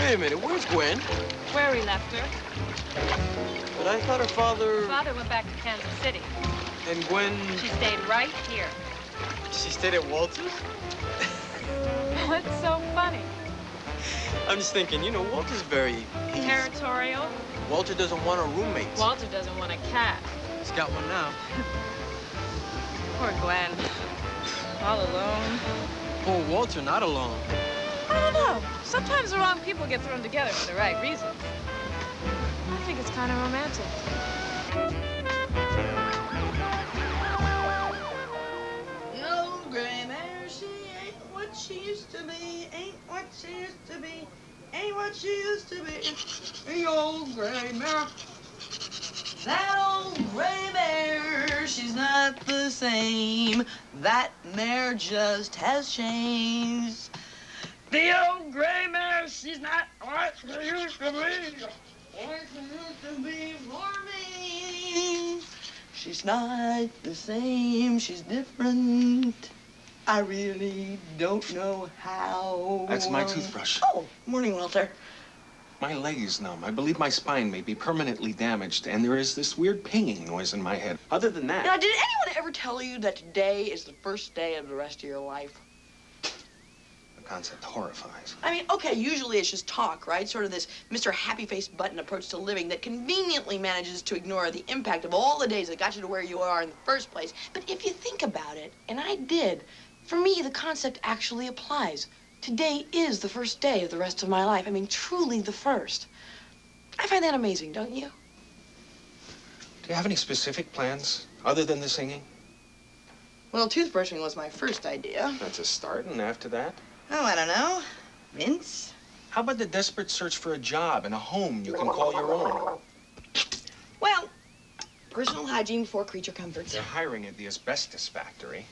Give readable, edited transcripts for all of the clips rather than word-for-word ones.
Wait a minute, where's Gwen? Where we left her. But I thought her father... Father went back to Kansas City. And Gwen... She stayed right here. She stayed at Walter's? What's so funny? I'm just thinking, you know, Walter's very... Territorial. Walter doesn't want a roommate. Walter doesn't want a cat. He's got one now. Poor Gwen. All alone. Oh, Walter, not alone. I don't know. Sometimes the wrong people get thrown together for the right reasons. I think it's kind of romantic. The old gray mare, she ain't what she used to be, ain't what she used to be, ain't what she used to be. The old gray mare. That old gray mare, she's not the same. That mare just has changed. The old gray mare, she's not what she used to be. What she used to be for me. She's not the same, she's different. I really don't know how. That's my toothbrush. Oh, morning, Walter. My leg is numb. I believe my spine may be permanently damaged, and there is this weird pinging noise in my head. Other than that... Now, did anyone ever tell you that today is the first day of the rest of your life? The concept horrifies. I mean, okay, usually it's just talk, right? Sort of this Mr. Happy-Faced Button approach to living that conveniently manages to ignore the impact of all the days that got you to where you are in the first place. But if you think about it, and I did, for me, the concept actually applies. Today is the first day of the rest of my life. I mean, truly the first. I find that amazing, don't you? Do you have any specific plans other than the singing? Well, toothbrushing was my first idea. That's a start, and after that? Oh, I don't know. Mints? How about the desperate search for a job and a home you can call your own? Well, personal hygiene before creature comforts. They're hiring at the asbestos factory.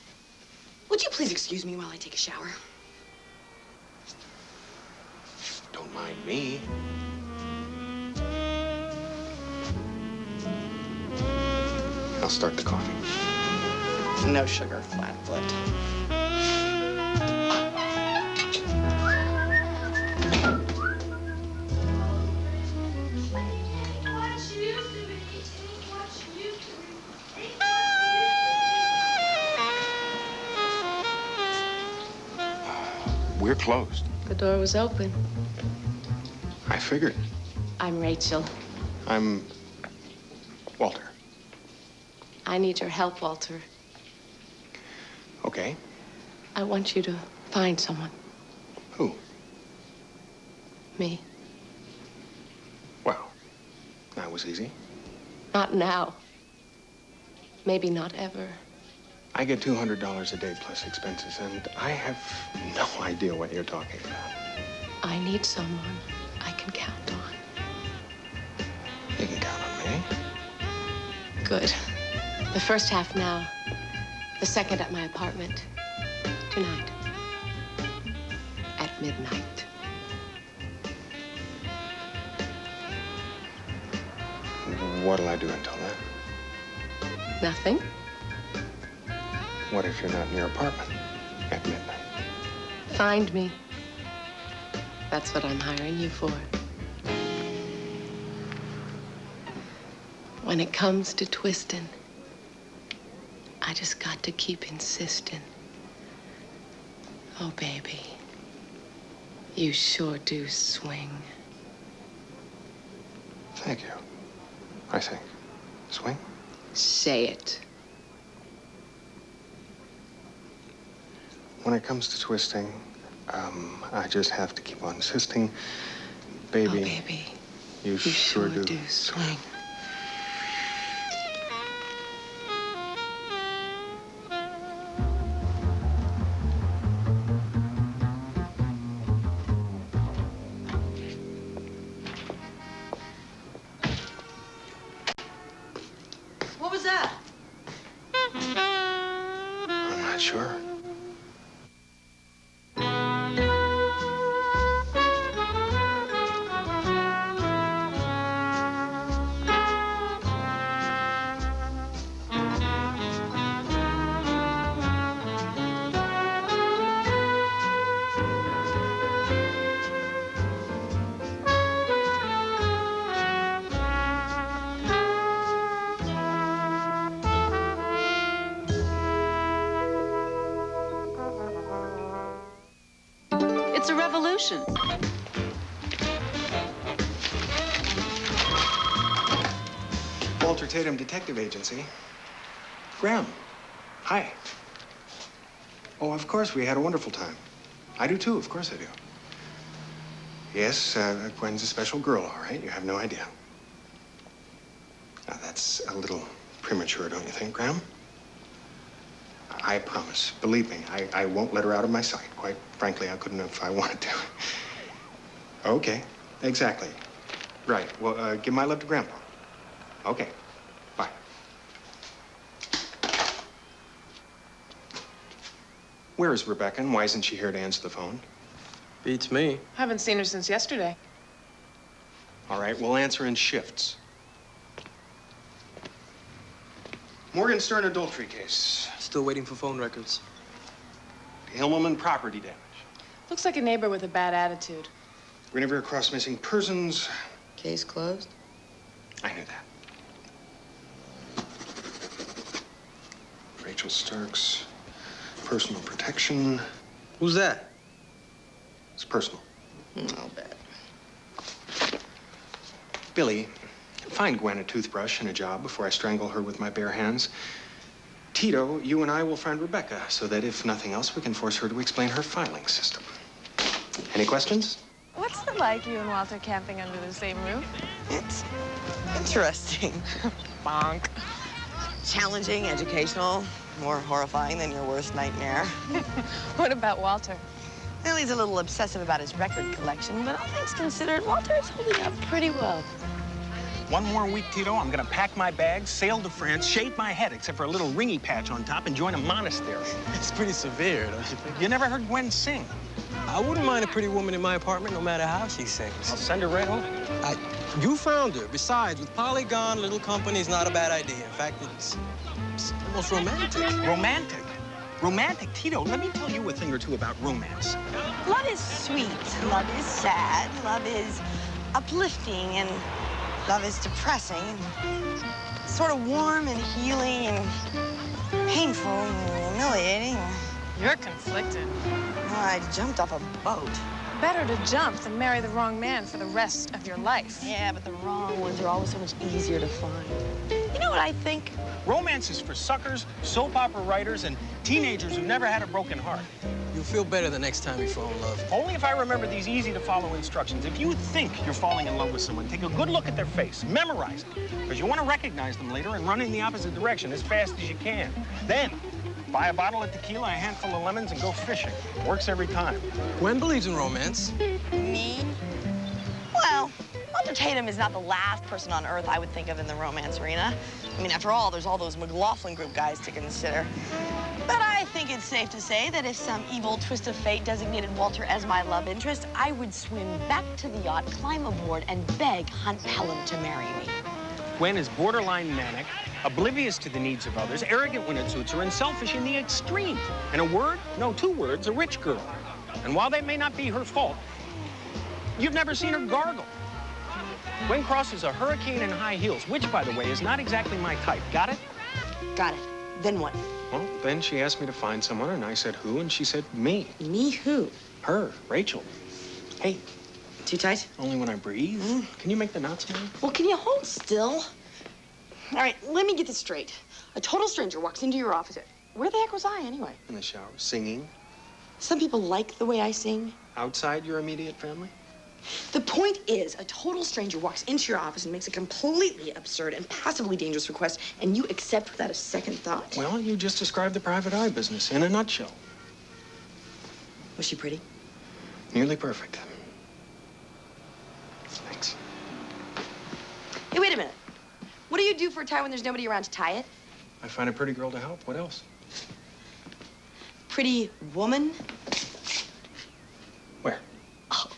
Would you please excuse me while I take a shower? Don't mind me. I'll start the coffee. No sugar, Flatfoot. We're closed. The door was open. I figured. I'm Rachel. I'm Walter. I need your help, Walter. Okay. I want you to find someone. Who? Me. Well, that was easy. Not now. Maybe not ever. I get $200 a day plus expenses, and I have no idea what you're talking about. I need someone I can count on. You can count on me. Good. The first half now. The second at my apartment. Tonight. At midnight. What'll I do until then? Nothing. What if you're not in your apartment at midnight? Find me. That's what I'm hiring you for. When it comes to twisting, I just got to keep insisting. Oh, baby, you sure do swing. Thank you. I think. Swing? Say it. When it comes to twisting, I just have to keep on insisting. Baby. Oh, baby, you sure do swing. What was that? I'm not sure. It's a revolution. Walter Tatum Detective Agency. Graham. Hi. Oh, of course, we had a wonderful time. I do, too. Of course I do. Yes, Gwen's a special girl, all right? You have no idea. Now, that's a little premature, don't you think, Graham? I promise. Believe me, I won't let her out of my sight. Quite frankly, I couldn't if I wanted to. Okay, exactly. Right. Well, give my love to Grandpa. Okay. Bye. Where is Rebecca, and why isn't she here to answer the phone? Beats me. Haven't seen her since yesterday. All right, we'll answer in shifts. Morgan Stern adultery case. Still waiting for phone records. Hillman property damage. Looks like a neighbor with a bad attitude. Guinevere Cross missing persons. Case closed. I knew that. Rachel Starks. Personal protection. Who's that? It's personal. I'll bet. Billy, find Gwen a toothbrush and a job before I strangle her with my bare hands. Tito, you and I will find Rebecca so that if nothing else, we can force her to explain her filing system. Any questions? What's it like, you and Walter camping under the same roof? It's interesting. Bonk. Challenging, educational, more horrifying than your worst nightmare. What about Walter? Well, he's a little obsessive about his record collection, but all things considered, Walter is holding up pretty well. One more week, Tito, I'm gonna pack my bags, sail to France, shave my head except for a little ringy patch on top, and join a monastery. It's pretty severe, don't you think? You never heard Gwen sing? I wouldn't mind a pretty woman in my apartment, no matter how she sings. I'll send her right over. You found her. Besides, with Polygon, a little company is not a bad idea. In fact, it's almost romantic. Romantic? Romantic, Tito, let me tell you a thing or two about romance. Love is sweet, love is sad, love is uplifting, and love is depressing. It's sort of warm and healing and painful and humiliating. You're conflicted. I jumped off a boat. Better to jump than marry the wrong man for the rest of your life. Yeah, but the wrong ones are always so much easier to find. You know what I think? Romance is for suckers, soap opera writers, and teenagers who never had a broken heart. You'll feel better the next time you fall in love. Only if I remember these easy-to-follow instructions. If you think you're falling in love with someone, take a good look at their face, memorize it, because you want to recognize them later and run in the opposite direction as fast as you can. Then, buy a bottle of tequila, a handful of lemons, and go fishing. Works every time. Gwen believes in romance. Me? Well, Walter Tatum is not the last person on Earth I would think of in the romance arena. I mean, after all, there's all those McLaughlin Group guys to consider. But I think it's safe to say that if some evil twist of fate designated Walter as my love interest, I would swim back to the yacht, climb aboard, and beg Hunt Pelham to marry me. Gwen is borderline manic, oblivious to the needs of others, arrogant when it suits her, and selfish in the extreme. And a word, no, 2 words, a rich girl. And while that may not be her fault, you've never seen her gargle. Gwen Cross is a hurricane in high heels, which, by the way, is not exactly my type. Got it? Got it. Then what? Well, then she asked me to find someone, and I said who, and she said me. Me who? Her, Rachel. Hey, Too tight? only when I breathe. Can you make the knots move? Well, can you hold still? All right, let me get this straight. A total stranger walks into your office. Where the heck was I, anyway? In the shower, singing. Some people like the way I sing. Outside your immediate family? The point is, a total stranger walks into your office and makes a completely absurd and possibly dangerous request, and you accept without a second thought. Well, you just described the private eye business in a nutshell. Was she pretty? Nearly perfect. Thanks. Hey, wait a minute. What do you do for a tie when there's nobody around to tie it? I find a pretty girl to help. What else? Pretty woman? Where? Oh.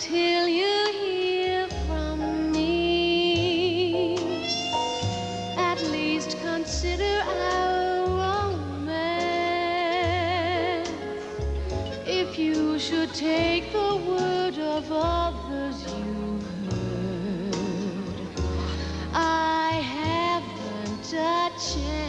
until you hear from me. At least consider our romance. If you should take the word of others you heard, I haven't a chance.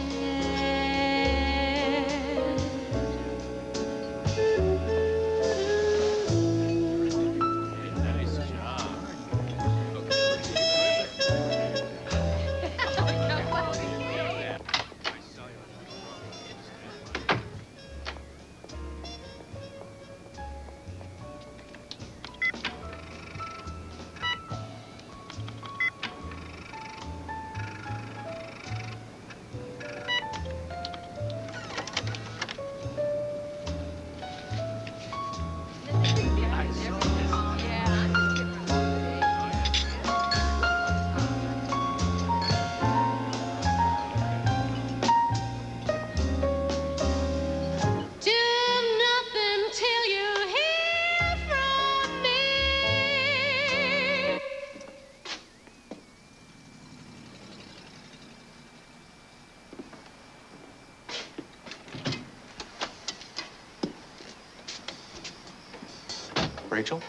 Rachel?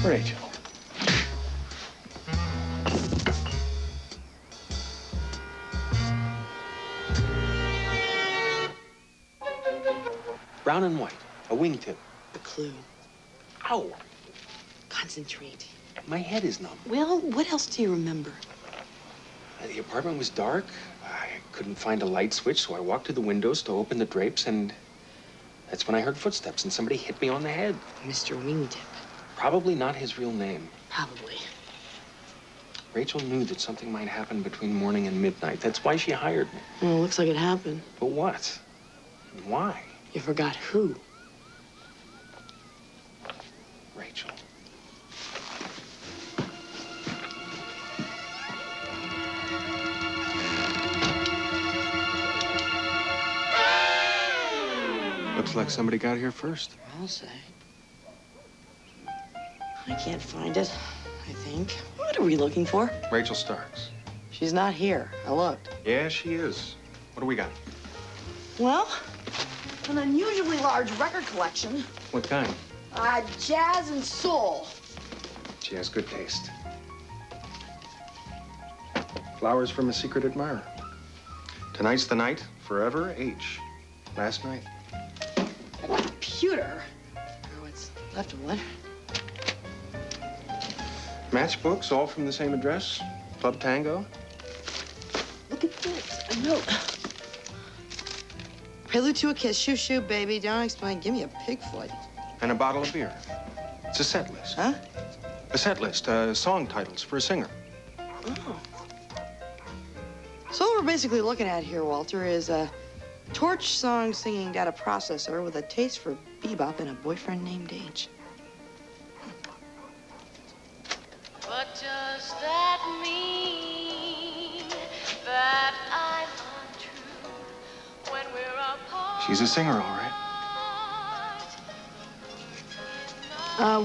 Rachel. Brown and white, a wingtip. A clue. Ow! Concentrate. My head is numb. Well, what else do you remember? The apartment was dark. I couldn't find a light switch, so I walked to the windows to open the drapes, and that's when I heard footsteps, and somebody hit me on the head. Mr. Wingtip. Probably not his real name. Probably. Rachel knew that something might happen between morning and midnight. That's why she hired me. Well, looks like it happened. But what? And why? You forgot who. Rachel. Looks like somebody got here first. I'll say. I can't find it, I think. What are we looking for? Rachel Starks. She's not here. I looked. Yeah, she is. What do we got? Well, an unusually large record collection. What kind? Jazz and soul. She has good taste. Flowers from a secret admirer. Tonight's the night, forever, H. Last night. Computer. Or what's left of one. Matchbooks, all from the same address. Club Tango. Look at this. A note. Prelude to a kiss. Shoo, shoo, baby. Don't explain. Give me a pig foot. And a bottle of beer. It's a set list. Huh? A set list, song titles for a singer. Oh. So what we're basically looking at here, Walter, is a torch song singing data processor with a taste for bebop and a boyfriend named H. But does that mean that I'm untrue when we're apart? She's a singer, all right.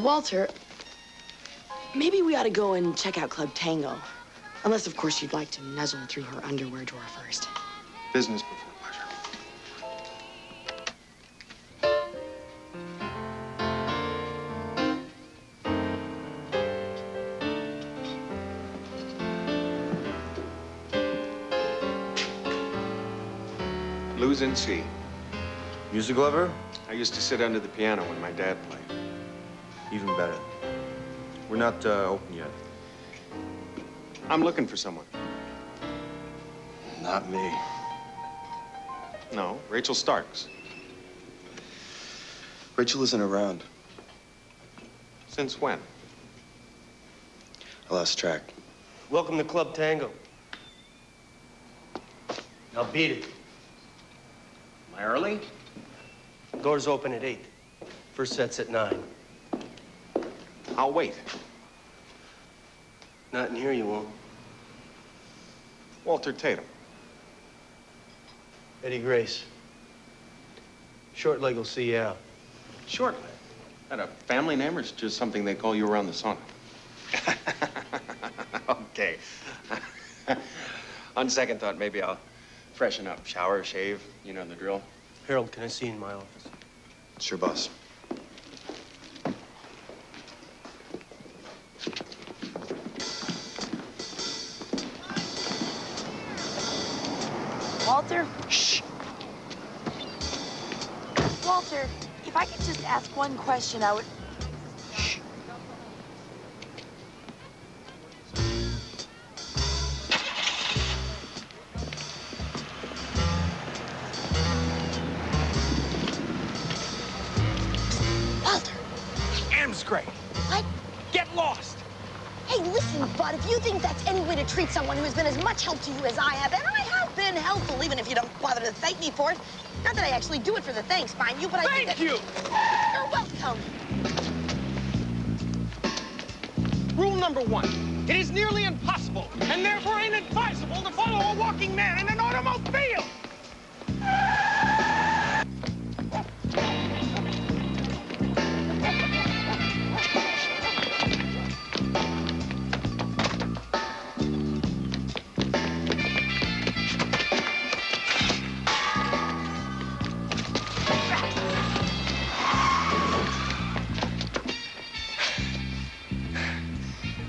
Walter, maybe we ought to go and check out Club Tango. Unless, of course, you'd like to nuzzle through her underwear drawer first. Business before pleasure. Blues in C. Music lover? I used to sit under the piano when my dad played. Even better. We're not open yet. I'm looking for someone. Not me. No, Rachel Starks. Rachel isn't around. Since when? I lost track. Welcome to Club Tango. Now beat it. Am I early? Doors open at 8. First set's at 9. I'll wait. Not in here, you won't. Walter Tatum. Eddie Grace. Short leg will see you out. Short leg. That a family name or is just something they call you around the sauna? Okay. On second thought, maybe I'll freshen up. Shower, shave, you know the drill. Harold, can I see you in my office? Sure, boss. Walter? Shh. Walter, if I could just ask one question, I would... Shh. Walter! M's great. What? Get lost. Hey, listen, bud, if you think that's any way to treat someone who has been as much help to you as I have, and I have been helpful, even if you don't bother to thank me for it. Not that I actually do it for the thanks, mind you, but I think that... Thank you. You're welcome. Rule number 1. It is nearly impossible, and therefore inadvisable, to follow a walking man in an automobile.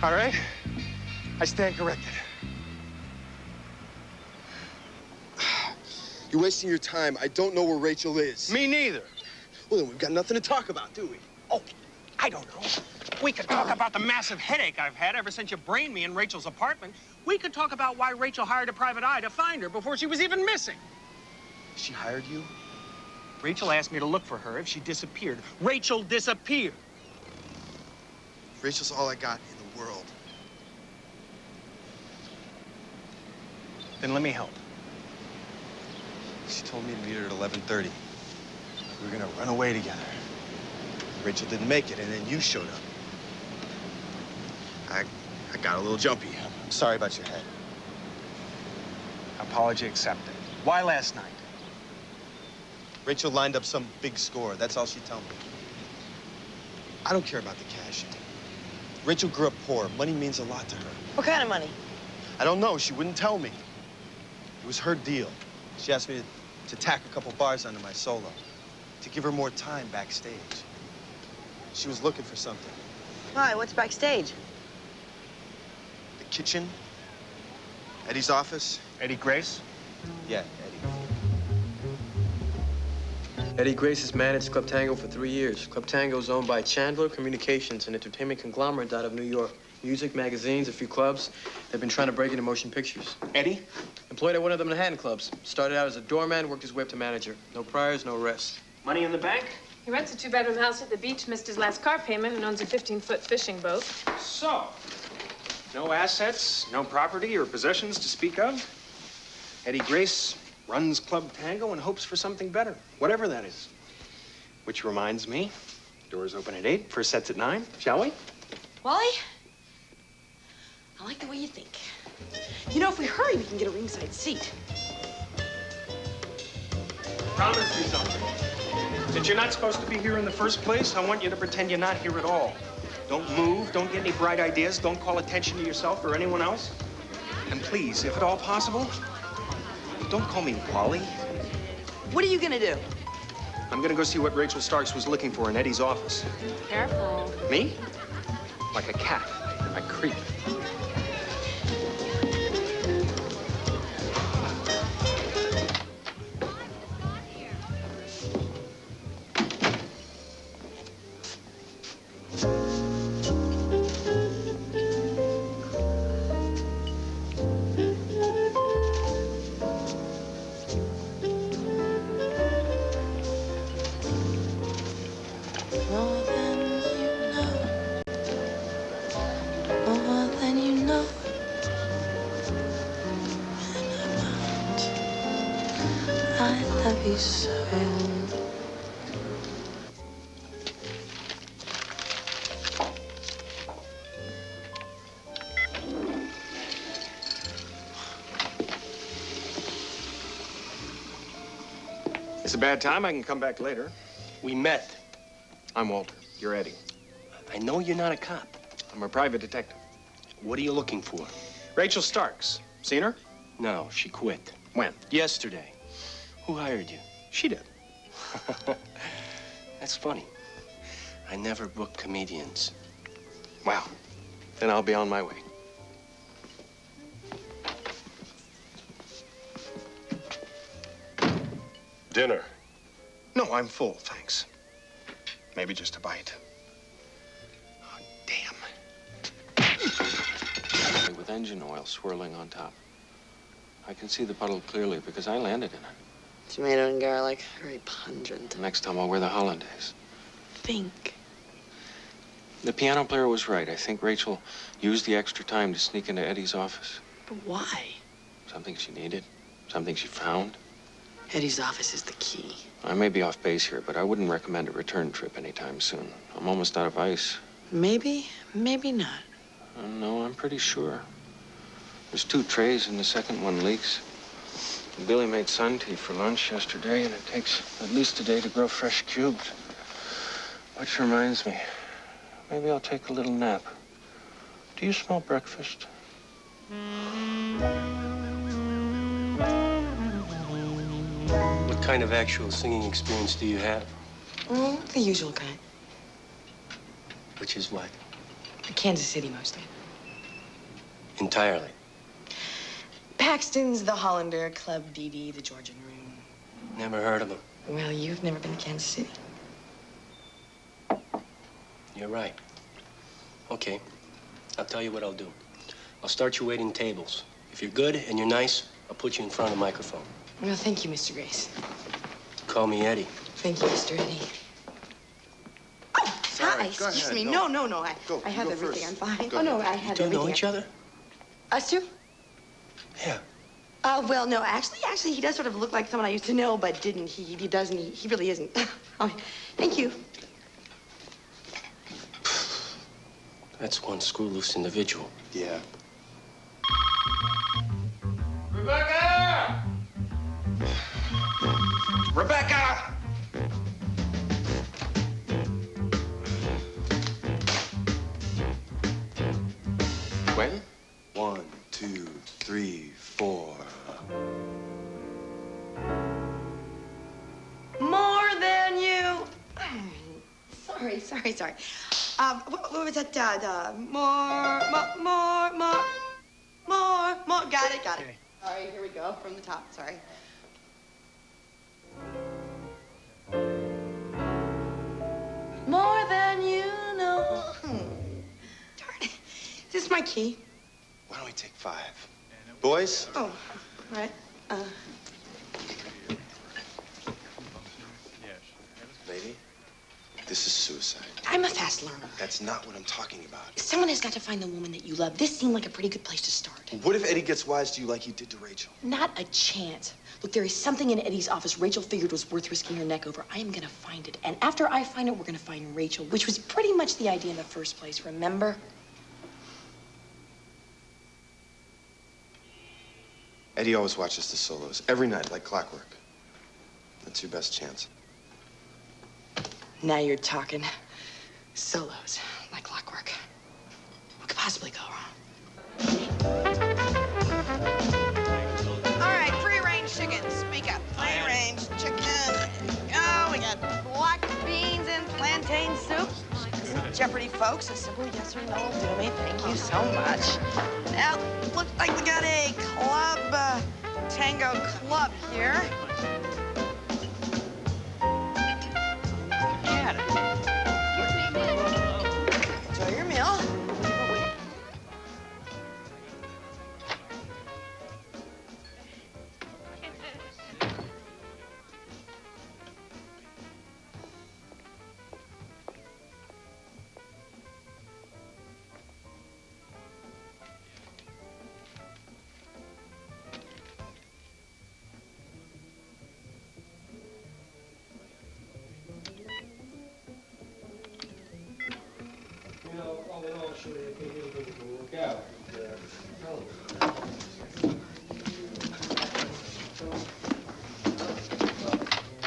All right. I stand corrected. You're wasting your time. I don't know where Rachel is. Me neither. Well, then we've got nothing to talk about, do we? Oh, I don't know. We could talk about the massive headache I've had ever since you brained me in Rachel's apartment. We could talk about why Rachel hired a private eye to find her before she was even missing. She hired you? Rachel asked me to look for her if she disappeared. Rachel disappeared. Rachel's all I got in the world. Then let me help. She told me to meet her at 11:30. We were gonna run away together. Rachel didn't make it, and then you showed up. I got a little jumpy. I'm sorry about your head. Apology accepted. Why last night? Rachel lined up some big score. That's all she told me. I don't care about the cash. Rachel grew up poor. Money means a lot to her. What kind of money? I don't know. She wouldn't tell me. It was her deal. She asked me to tack a couple bars onto my solo, to give her more time backstage. She was looking for something. Why? What's backstage? The kitchen, Eddie's office. Eddie Grace? Yeah, Eddie. Eddie Grace has managed Club Tango for 3 years. Club Tango is owned by Chandler Communications, an entertainment conglomerate out of New York. Music, magazines, a few clubs. They've been trying to break into motion pictures. Eddie? Employed at one of the Manhattan clubs. Started out as a doorman, worked his way up to manager. No priors, no arrests. Money in the bank? He rents a 2-bedroom house at the beach, missed his last car payment, and owns a 15-foot fishing boat. So, no assets, no property or possessions to speak of. Eddie Grace runs Club Tango and hopes for something better, whatever that is. Which reminds me, doors open at 8, first set's at 9, shall we? Wally? I like the way you think. You know, if we hurry, we can get a ringside seat. Promise me something. Since you're not supposed to be here in the first place, I want you to pretend you're not here at all. Don't move, don't get any bright ideas, don't call attention to yourself or anyone else. And please, if at all possible, don't call me Wally. What are you gonna do? I'm gonna go see what Rachel Starks was looking for in Eddie's office. Careful. Me? Like a cat. I creep. More than you know. More I love you so. It's a bad time. I can come back later. We met. I'm Walter. You're Eddie. I know you're not a cop. I'm a private detective. What are you looking for? Rachel Starks. Seen her? No, she quit. When? Yesterday. Who hired you? She did. That's funny. I never book comedians. Wow. Then I'll be on my way. Dinner. No, I'm full, thanks. Maybe just a bite. Oh, damn. With engine oil swirling on top. I can see the puddle clearly because I landed in it. Tomato and garlic, very pungent. Next time I'll wear the hollandaise. Think. The piano player was right. I think Rachel used the extra time to sneak into Eddie's office. But why? Something she needed. Something she found. Eddie's office is the key. I may be off base here, but I wouldn't recommend a return trip anytime soon. I'm almost out of ice. Maybe, maybe not. No, I'm pretty sure. There's 2 trays and the second one leaks. Billy made sun tea for lunch yesterday, and it takes at least a day to grow fresh cubes. Which reminds me, maybe I'll take a little nap. Do you smell breakfast? What kind of actual singing experience do you have? The usual kind. Which is what? Kansas City, mostly. Entirely. Paxton's, the Hollander, Club DD, the Georgian Room. Never heard of them. Well, you've never been to Kansas City. You're right. Okay. I'll tell you what I'll do. I'll start you waiting tables. If you're good and you're nice, I'll put you in front of the microphone. Well, thank you, Mr. Grace. Call me Eddie. Thank you, Mr. Eddie. Oh, hi, excuse me. No, I have everything. I'm fine. Oh, no, I have Do you everything. know each other? Us two? Yeah. Well, no, actually, he does sort of look like someone I used to know, but didn't. He doesn't. He really isn't. Oh, thank you. That's one screw-loose individual. Yeah. Rebecca! Rebecca! When? 1, 2, 3, 4. More than you. Sorry. What was that? More. Got it. Okay. All right, here we go from the top. Sorry. More than you know. Darn it. Is this my key? Why don't we take 5? Boys? Oh, right. Lady, this is suicide. I'm a fast learner. That's not what I'm talking about. Someone has got to find the woman that you love. This seemed like a pretty good place to start. What if Eddie gets wise to you like he did to Rachel? Not a chance. Look, there is something in Eddie's office Rachel figured was worth risking her neck over. I am gonna find it. And after I find it, we're gonna find Rachel, which was pretty much the idea in the first place, remember? Eddie always watches the solos every night like clockwork. That's your best chance. Now you're talking. Solos, like clockwork. What could possibly go wrong? All right, free-range chicken. Speak up. Free-range chicken. Oh, we got black beans and plantain soup. Jeopardy, folks. A simple yes or no will do me. Thank you so much. Now, looks like we got a club, tango club here. Enjoy your meal.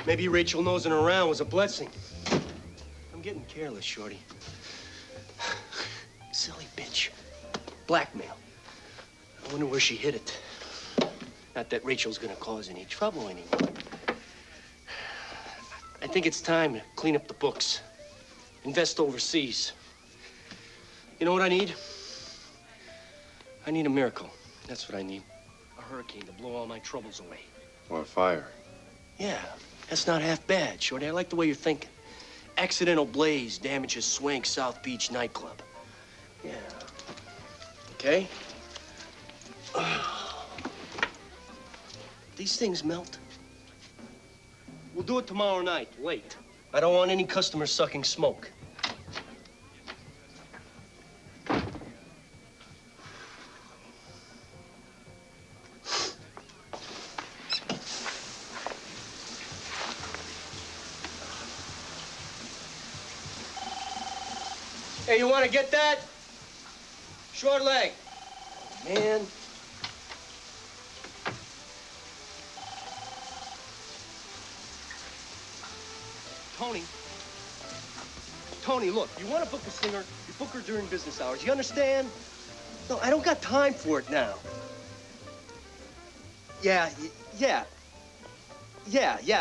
Maybe Rachel nosing around was a blessing. I'm getting careless, Shorty. Silly bitch. Blackmail. I wonder where she hid it. Not that Rachel's gonna cause any trouble anymore. I think it's time to clean up the books. Invest overseas. You know what I need? I need a miracle. That's what I need. A hurricane to blow all my troubles away. Or fire. Yeah, that's not half bad, Shorty. I like the way you're thinking. Accidental blaze damages Swank South Beach nightclub. Yeah. Okay? These things melt. We'll do it tomorrow night, late. I don't want any customers sucking smoke. Hey, you want to get that? Short leg. Man. Tony, look, you want to book a singer, you book her during business hours. You understand? No, I don't got time for it now. Yeah,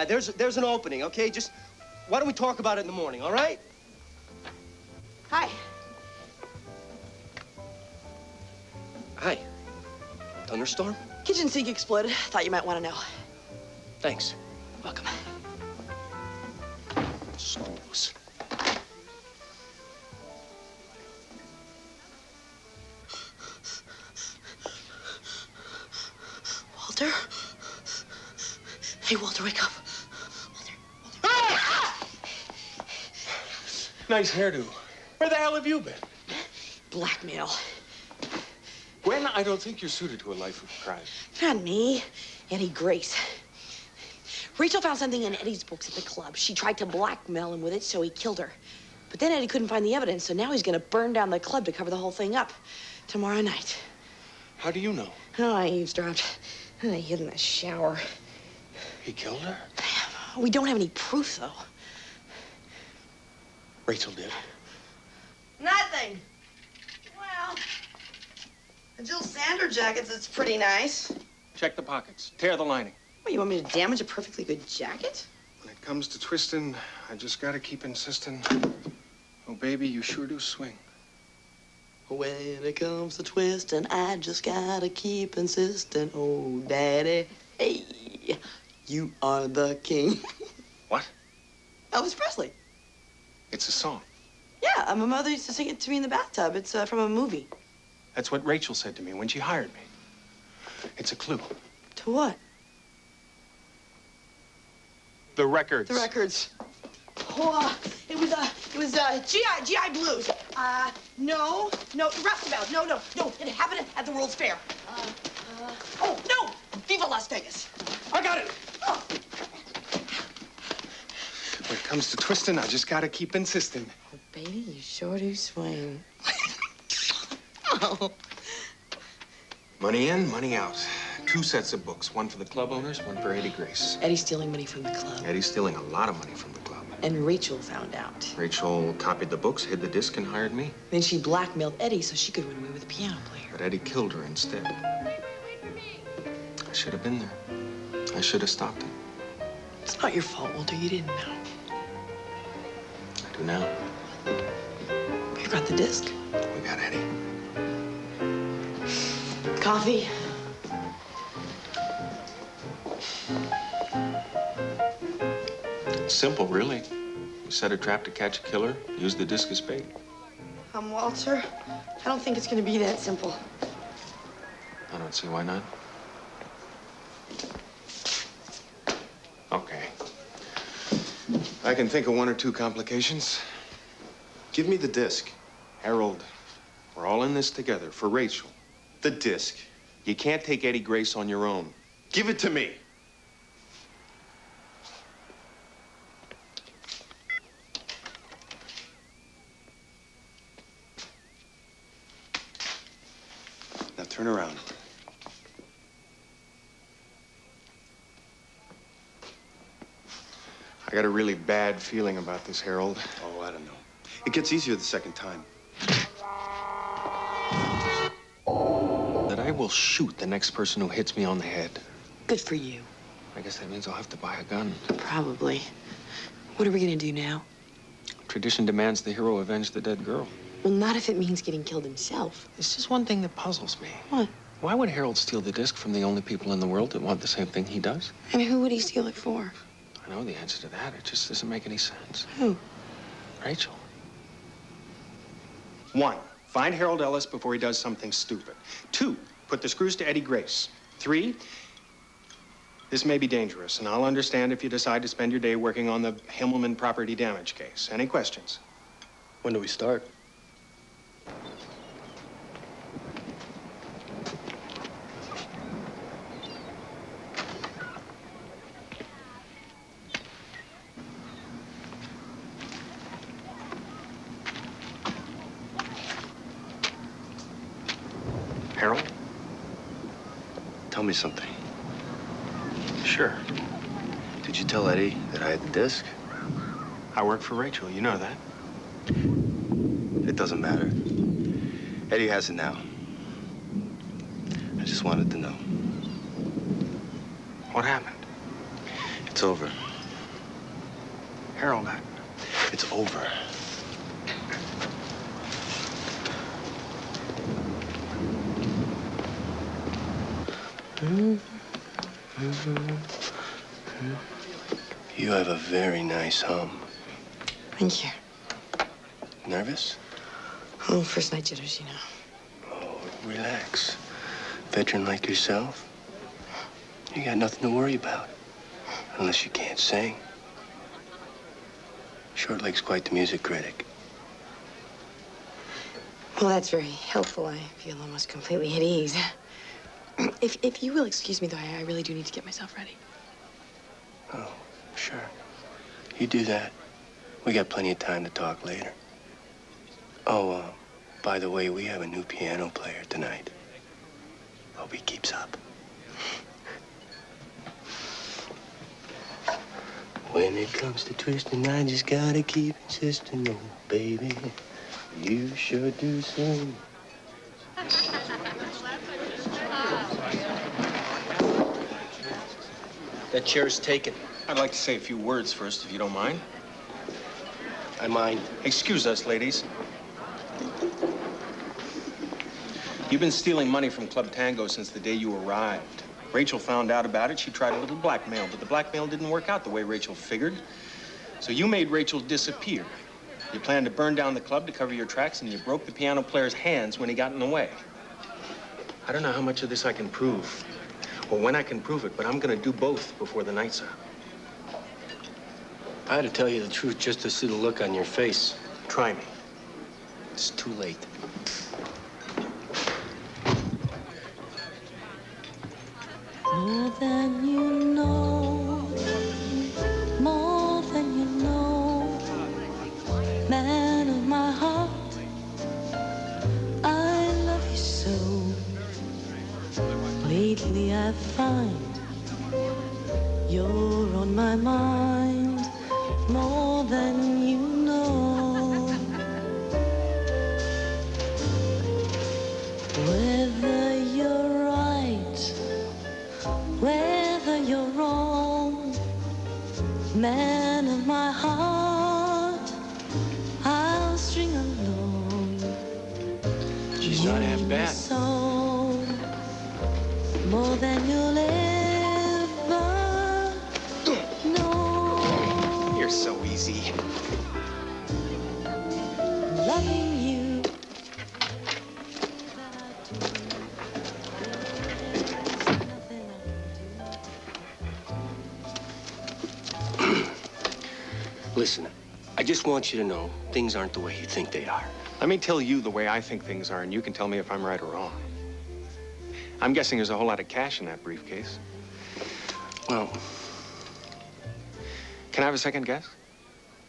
there's an opening, okay? Just, why don't we talk about it in the morning, all right? Hi. Hi. Thunderstorm? Kitchen sink exploded. Thought you might want to know. Thanks. Welcome. Schools. Walter? Hey, Walter, wake up. Walter. Ah! Nice hairdo. Where the hell have you been? Blackmail. Gwen, I don't think you're suited to a life of crime. Not me. Eddie Grace. Rachel found something in Eddie's books at the club. She tried to blackmail him with it, so he killed her. But then Eddie couldn't find the evidence, so now he's gonna burn down the club to cover the whole thing up tomorrow night. How do you know? Oh, I eavesdropped. And I hid in the shower. He killed her? We don't have any proof, though. Rachel did. Nothing. Well, the Jill Sander jackets, it's pretty nice. Check the pockets. Tear the lining. What, you want me to damage a perfectly good jacket? When it comes to twisting, I just gotta keep insisting. Oh, baby, you sure do swing. When it comes to twisting, I just gotta keep insisting. Oh, Daddy, hey, you are the king. What? Elvis Presley. It's a song. Yeah, my mother used to sing it to me in the bathtub. It's from a movie. That's what Rachel said to me when she hired me. It's a clue. To what? The records. The records. Oh, it was GI Blues. No, Roustabout. No, it happened at the World's Fair. Oh, no, Viva Las Vegas. I got it. Oh. When it comes to twisting, I just gotta keep insisting. Oh, baby, you sure do swing. Oh. Money in, money out. 2 sets of books. One for the club owners, one for Eddie Grace. Eddie's stealing money from the club. Eddie's stealing a lot of money from the club. And Rachel found out. Rachel copied the books, hid the disc, and hired me. Then she blackmailed Eddie so she could run away with the piano player. But Eddie killed her instead. I should have been there. I should have stopped it. It's not your fault, Walter. You didn't know. I do now. You got the disc. We got Eddie. Coffee. Simple, really. You set a trap to catch a killer, use the disc as bait. Walter, I don't think it's gonna be that simple. I don't see why not. Okay. I can think of 1 or 2 complications. Give me the disc. Harold, we're all in this together for Rachel. The disc. You can't take Eddie Grace on your own. Give it to me. I got a really bad feeling about this, Harold. Oh, I don't know. It gets easier the second time. That I will shoot the next person who hits me on the head. Good for you. I guess that means I'll have to buy a gun. Probably. What are we gonna do now? Tradition demands the hero avenge the dead girl. Well, not if it means getting killed himself. There's just one thing that puzzles me. What? Why would Harold steal the disc from the only people in the world that want the same thing he does? And who would he steal it for? I know the answer to that. It just doesn't make any sense. Who? Rachel. 1, find Harold Ellis before he does something stupid. 2, put the screws to Eddie Grace. 3, this may be dangerous, and I'll understand if you decide to spend your day working on the Himmelman property damage case. Any questions? When do we start? Harold? Tell me something. Sure. Did you tell Eddie that I had the disc? I work for Rachel, you know that. It doesn't matter. Eddie has it now. I just wanted to know. What happened? It's over. Harold, It's over. You have a very nice hum. Thank you. Nervous? Oh, first night jitters, you know. Oh, relax. Veteran like yourself, you got nothing to worry about. Unless you can't sing. Shortleg's quite the music critic. Well, that's very helpful. I feel almost completely at ease. If you will excuse me, though, I really do need to get myself ready. Oh, sure. You do that. We got plenty of time to talk later. Oh, by the way, we have a new piano player tonight. Hope he keeps up. When it comes to twisting, I just gotta keep insisting. Oh, baby, you sure do sing. That chair's taken. I'd like to say a few words first, if you don't mind. I mind. Excuse us, ladies. You've been stealing money from Club Tango since the day you arrived. Rachel found out about it. She tried a little blackmail, but the blackmail didn't work out the way Rachel figured. So you made Rachel disappear. You planned to burn down the club to cover your tracks, and you broke the piano player's hands when he got in the way. I don't know how much of this I can prove, or when I can prove it, but I'm gonna do both before the night's out. I had to tell you the truth just to see the look on your face. Try me. It's too late. More than you know, more than you know, man of my heart, I love you so. Lately I find you're on my mind, more than you know. Whether you're right, whether you're wrong, man of my heart, I'll string along. She's not half bad. So, more than you'll ever know. You're so easy. Loving you. Listen, I just want you to know things aren't the way you think they are. Let me tell you the way I think things are, and you can tell me if I'm right or wrong. I'm guessing there's a whole lot of cash in that briefcase. Well, Can I have a second guess?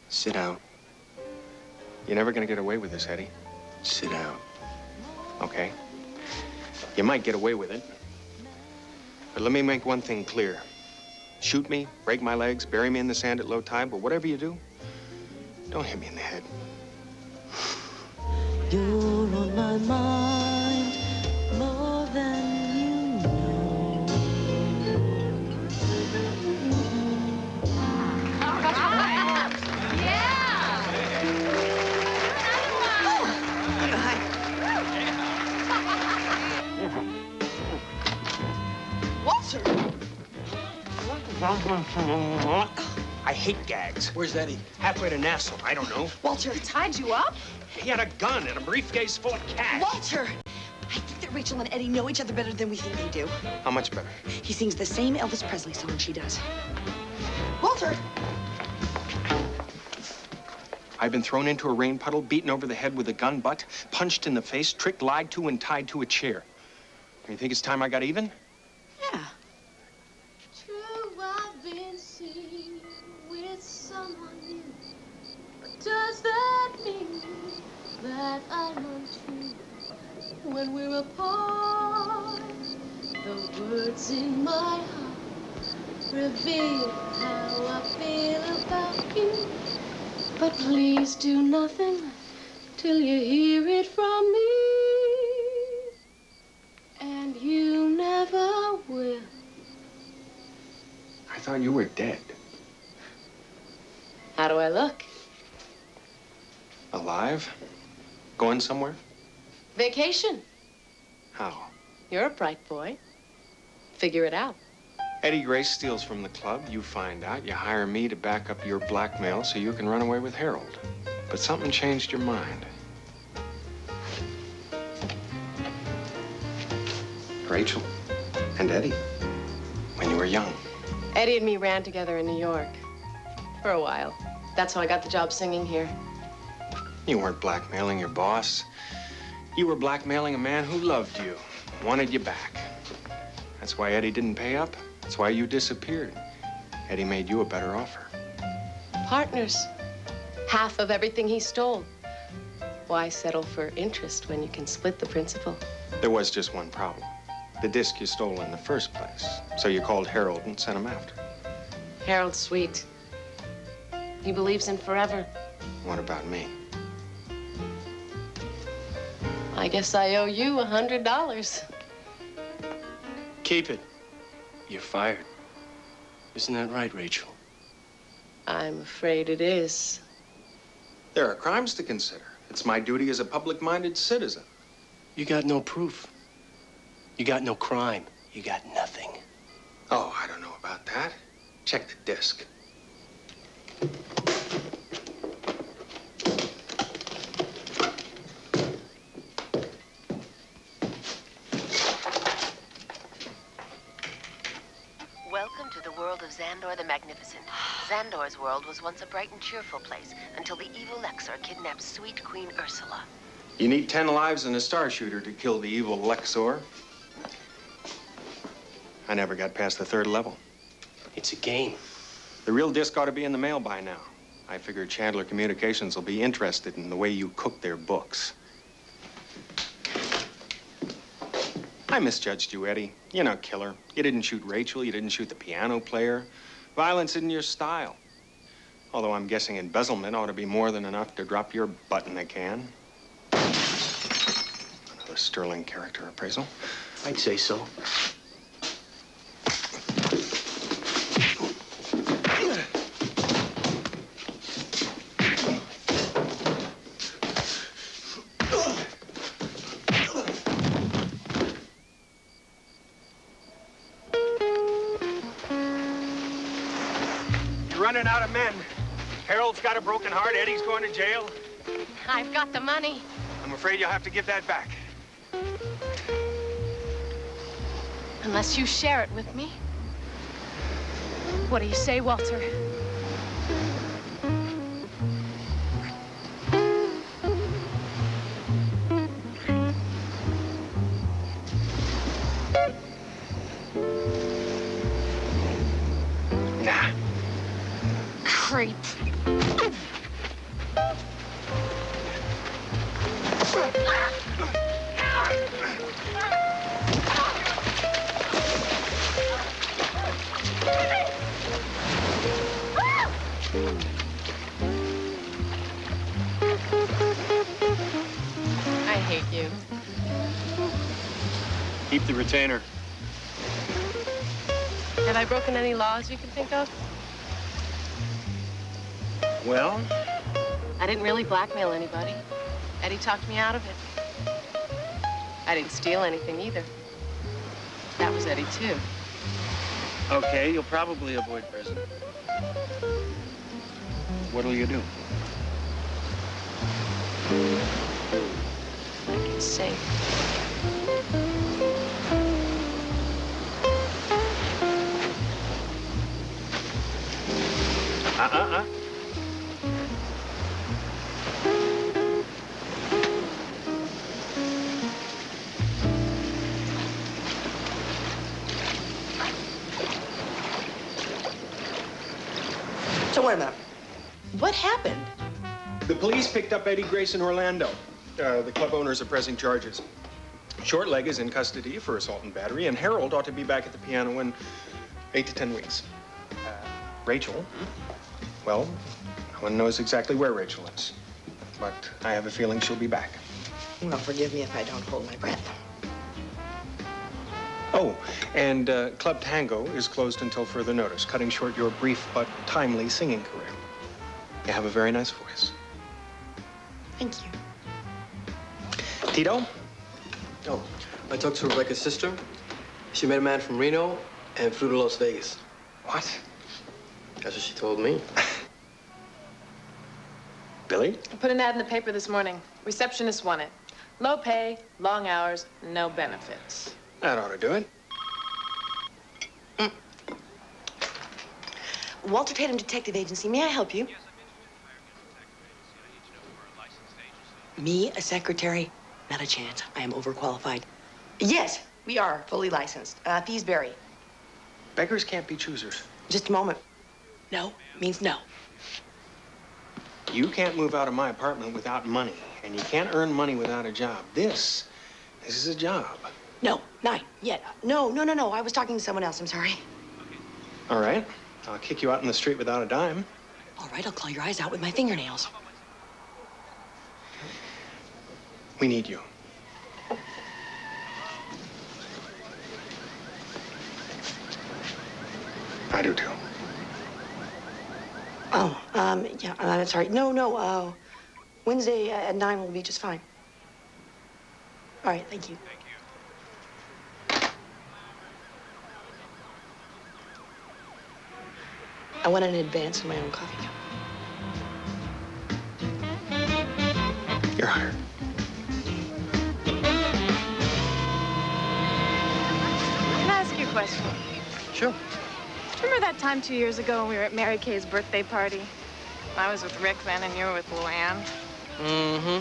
sit down. You're never gonna get away with this, Eddie. Sit down. Okay? You might get away with it. But let me make one thing clear. Shoot me, break my legs, bury me in the sand at low tide, but whatever you do, don't hit me in the head. You're on my mind more than you know. Walter! I hate gags. Where's Eddie? Halfway to Nassau. I don't know. Walter! Tied you up? He had a gun and a briefcase full of cash. Walter! I think that Rachel and Eddie know each other better than we think they do. How much better? He sings the same Elvis Presley song she does. Walter! I've been thrown into a rain puddle, beaten over the head with a gun butt, punched in the face, tricked, lied to, and tied to a chair. You think it's time I got even? Yeah. True, I've been seen with someone new. But does that mean that I'm untrue? When we're apart, the words in my heart reveal how I feel about you. But please do nothing till you hear it from me. And you never will. I thought you were dead. How do I look? Alive? Going somewhere? Vacation. How? You're a bright boy. Figure it out. Eddie Grace steals from the club. You find out. You hire me to back up your blackmail so you can run away with Harold. But something changed your mind. Rachel and Eddie, when you were young. Eddie and me ran together in New York. For a while. That's how I got the job singing here. You weren't blackmailing your boss. You were blackmailing a man who loved you, wanted you back. That's why Eddie didn't pay up. That's why you disappeared. Eddie made you a better offer. Partners. Half of everything he stole. Why settle for interest when you can split the principal? There was just one problem. The disc you stole in the first place. So you called Harold and sent him after. Harold's sweet. He believes in forever. What about me? I guess I owe you $100. Keep it. You're fired. Isn't that right, Rachel? I'm afraid it is. There are crimes to consider. It's my duty as a public-minded citizen. You got no proof. You got no crime. You got nothing. Oh, I don't know about that. Check the disc. Welcome to the world of Xandor the Magnificent. Xandor's world was once a bright and cheerful place until the evil Lexor kidnapped sweet Queen Ursula. You need 10 lives and a star shooter to kill the evil Lexor. I never got past the 3rd level. It's a game. The real disc ought to be in the mail by now. I figure Chandler Communications will be interested in the way you cook their books. I misjudged you, Eddie. You're no killer. You didn't shoot Rachel. You didn't shoot the piano player. Violence isn't your style. Although I'm guessing embezzlement ought to be more than enough to drop your butt in a can. Another sterling character appraisal. I'd say so. Running out of men. Harold's got a broken heart. Eddie's going to jail. I've got the money. I'm afraid you'll have to give that back. Unless you share it with me. What do you say, Walter? Nah. Creep. I hate you. Keep the retainer. Have I broken any laws you can think of? Well, I didn't really blackmail anybody. Eddie talked me out of it. I didn't steal anything either. That was Eddie, too. okay, you'll probably avoid prison. What'll you do? It's safe. So wait a minute. What happened? The police picked up Eddie Grace in Orlando. The club owners are pressing charges. Shortleg is in custody for assault and battery, and Harold ought to be back at the piano in 8 to 10 weeks. Rachel, well, no one knows exactly where Rachel is, but I have a feeling she'll be back. Well, forgive me if I don't hold my breath. Oh, and Club Tango is closed until further notice, cutting short your brief but timely singing career. You have a very nice voice. Thank you. Tito? Oh, I talked to Rebecca's sister. She met a man from Reno and flew to Las Vegas. What? That's what she told me. Billy? I put an ad in the paper this morning. Receptionist want it. Low pay, long hours, no benefits. That ought to do it. Walter Tatum Detective Agency, may I help you? Me, a secretary? Not a chance. I am overqualified. Yes, we are fully licensed. Fees vary. Beggars can't be choosers. Just a moment. No means no. You can't move out of my apartment without money, and you can't earn money without a job. This is a job. No, not yet. No. I was talking to someone else. I'm sorry. All right. I'll kick you out in the street without a dime. All right, I'll claw your eyes out with my fingernails. We need you. I do too. Oh, yeah, I'm sorry. No, Wednesday at 9 will be just fine. All right, thank you. I want an advance in my own coffee cup. You're hired. Can I ask you a question? Sure. Do you remember that time 2 years ago when we were at Mary Kay's birthday party? I was with Rick then, and you were with Luann. Mm-hmm.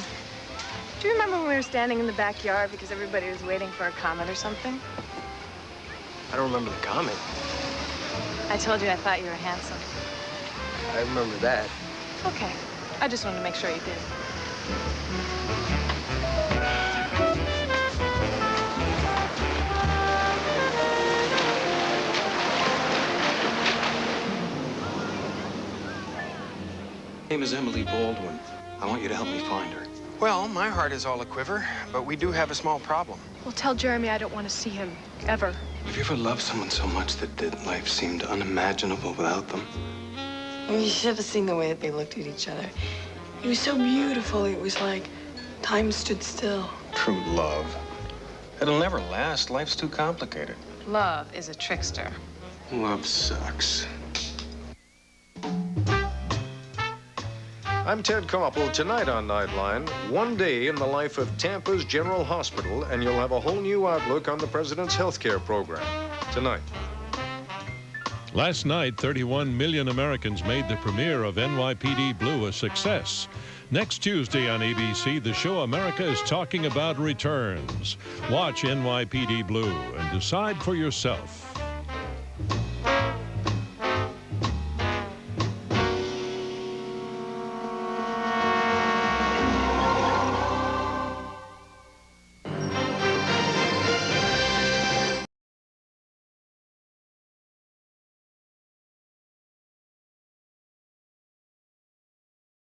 Do you remember when we were standing in the backyard because everybody was waiting for a comment or something? I don't remember the comment. I told you I thought you were handsome. I remember that. Okay. I just wanted to make sure you did. Her name is Emily Baldwin. I want you to help me find her. Well, my heart is all a quiver, but we do have a small problem. Well, tell Jeremy I don't want to see him, ever. Have you ever loved someone so much that life seemed unimaginable without them? You should have seen the way that they looked at each other. It was so beautiful. It was like time stood still. True love. It'll never last. Life's too complicated. Love is a trickster. Love sucks. I'm Ted Koppel. Tonight on Nightline, one day in the life of Tampa's General Hospital, and you'll have a whole new outlook on the president's health care program. Tonight. Last night, 31 million Americans made the premiere of NYPD Blue a success. Next Tuesday on ABC, the show America is Talking About returns. Watch NYPD Blue and decide for yourself.